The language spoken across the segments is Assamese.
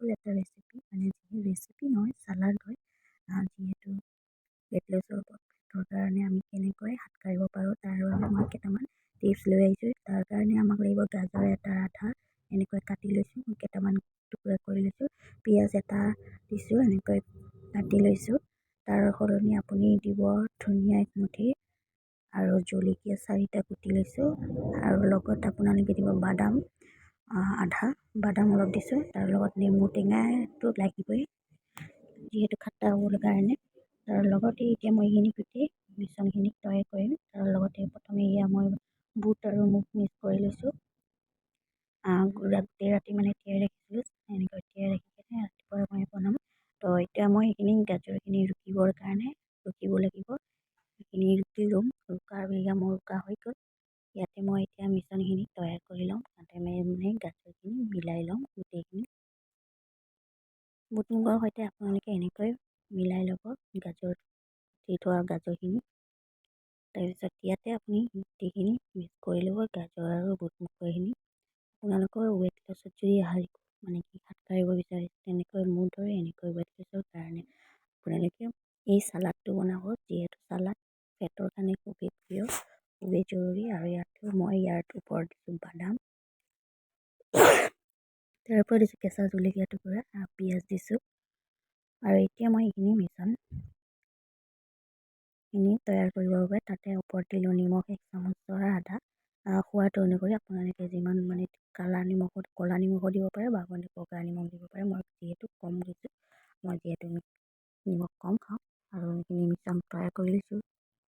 চিম্পল এটা ৰেচিপি, মানে ৰেচিপি নহয়, চালাড হয়। যিহেতু ৱেট লছৰ পেটৰ কাৰণে আমি কেনেকৈ হাত কাঢ়িব পাৰোঁ তাৰ বাবে মই কেইটামান টিপছ লৈ আহিছোঁ। তাৰ কাৰণে আমাক লাগিব গাজৰ এটা আধা এনেকৈ কাটি লৈছোঁ, কেইটামান টুকুৰা কৰি লৈছোঁ। পিঁয়াজ এটা দিছোঁ, এনেকৈ কাটি লৈছোঁ। তাৰ সলনি আপুনি দিব ধনিয়া একমুঠি আৰু জলকীয়া 4টা কুটি লৈছোঁ, আৰু লগত আপোনালোকে দিব বাদাম আধা, বাদাম অলপ দিছোঁ। তাৰ লগত নেমু টেঙাটো লাগিবই যিহেতু খাট্টা হ'বৰ কাৰণে। তাৰ লগতে এতিয়া মই এইখিনি কুটি মিশ্ৰণখিনি তৈয়াৰ কৰিম। তাৰ লগতে প্ৰথমে মই বুট আৰু মুগ মিক্স কৰি লৈছোঁ। গোটেই ৰাতি মানে তিয়াই ৰাখিছিলোঁ, এনেকৈ তিয়াই ৰাখি কিনে ৰাতিপুৱা মই বনাম। তো এতিয়া মই সেইখিনি গাজৰখিনি ৰুকিবৰ কাৰণে ৰুকিব লাগিব। সেইখিনি ৰুকি ল'ম, ৰুকাৰ মোৰ ৰুকা হৈ গ'ল। ইয়াতে মই এতিয়া মিশ্ৰণখিনি তৈয়াৰ কৰি ল'ম। তাতে মানে গাজৰখিনি মিলাই ল'ম গোটেইখিনি। বুট মুগৰ সৈতে আপোনালোকে এনেকৈ মিলাই ল'ব গাজৰ দি থোৱা গাজৰখিনি। তাৰপিছত ইয়াতে আপুনি গোটেইখিনি মিক্স কৰি ল'ব, গাজৰ আৰু বুট মুগৰখিনি। আপোনালোকৰ ৱেট লছত যদি মানে হাত কাঢ়িব বিচাৰিছে, তেনেকৈ মোৰ দৰে এনেকৈ ৱেট লছৰ কাৰণে আপোনালোকে এই চালাডটো বনাব। যিহেতু চালাড পেটৰ কাৰণে খুবেই প্ৰিয়, খুবেই জৰুৰী। আৰু মই ইয়াৰ ওপৰত দিছোঁ বাদাম, তাৰ ওপৰত দিছোঁ কেঁচা জলকীয়া টুকুৰা, পিঁয়াজ দিছোঁ। আৰু এতিয়া মই এইখিনি মিশ্ৰণখিনি তৈয়াৰ কৰিবৰ বাবে তাতে ওপৰত দিলোঁ নিমখ 1 চামুচৰ আধা। সোৱাদ অনুসৰি আপোনালোকে যিমান মানে ক'লা নিমখো দিব পাৰে বা বগা নিমখ দিব পাৰে। মই যিহেতু কম দিছোঁ, মই যিহেতু নিমখ কম খাওঁ। আৰু এইখিনি মিশ্ৰণ তৈয়াৰ কৰি লৈছোঁ,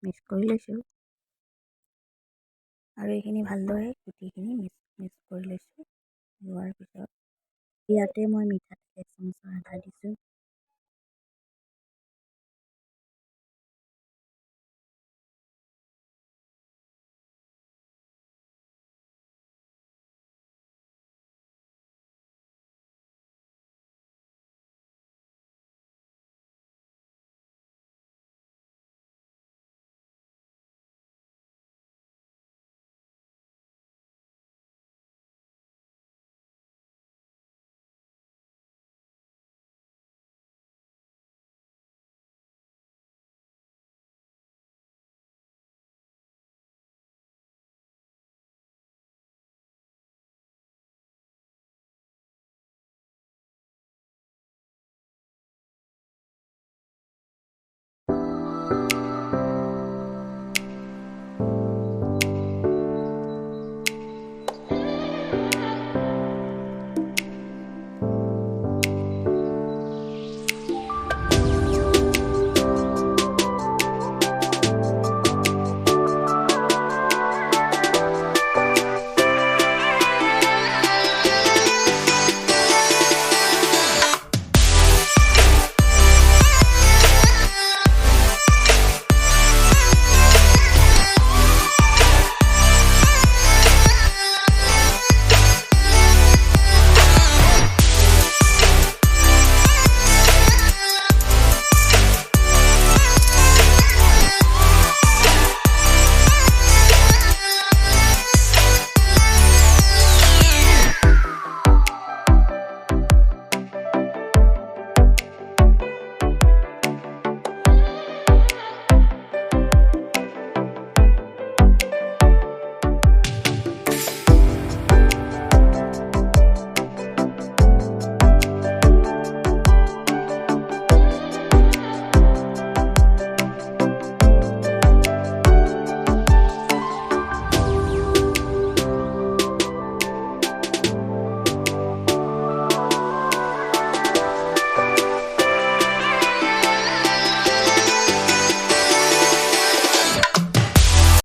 মিক্স কৰি লৈছোঁ। আৰু এইখিনি ভালদৰে গোটেইখিনি মিক্স কৰি লৈছোঁ। লোৱাৰ পিছত ইয়াতে মই মিঠাতেল 1 চামুচৰ আধা দিছোঁ।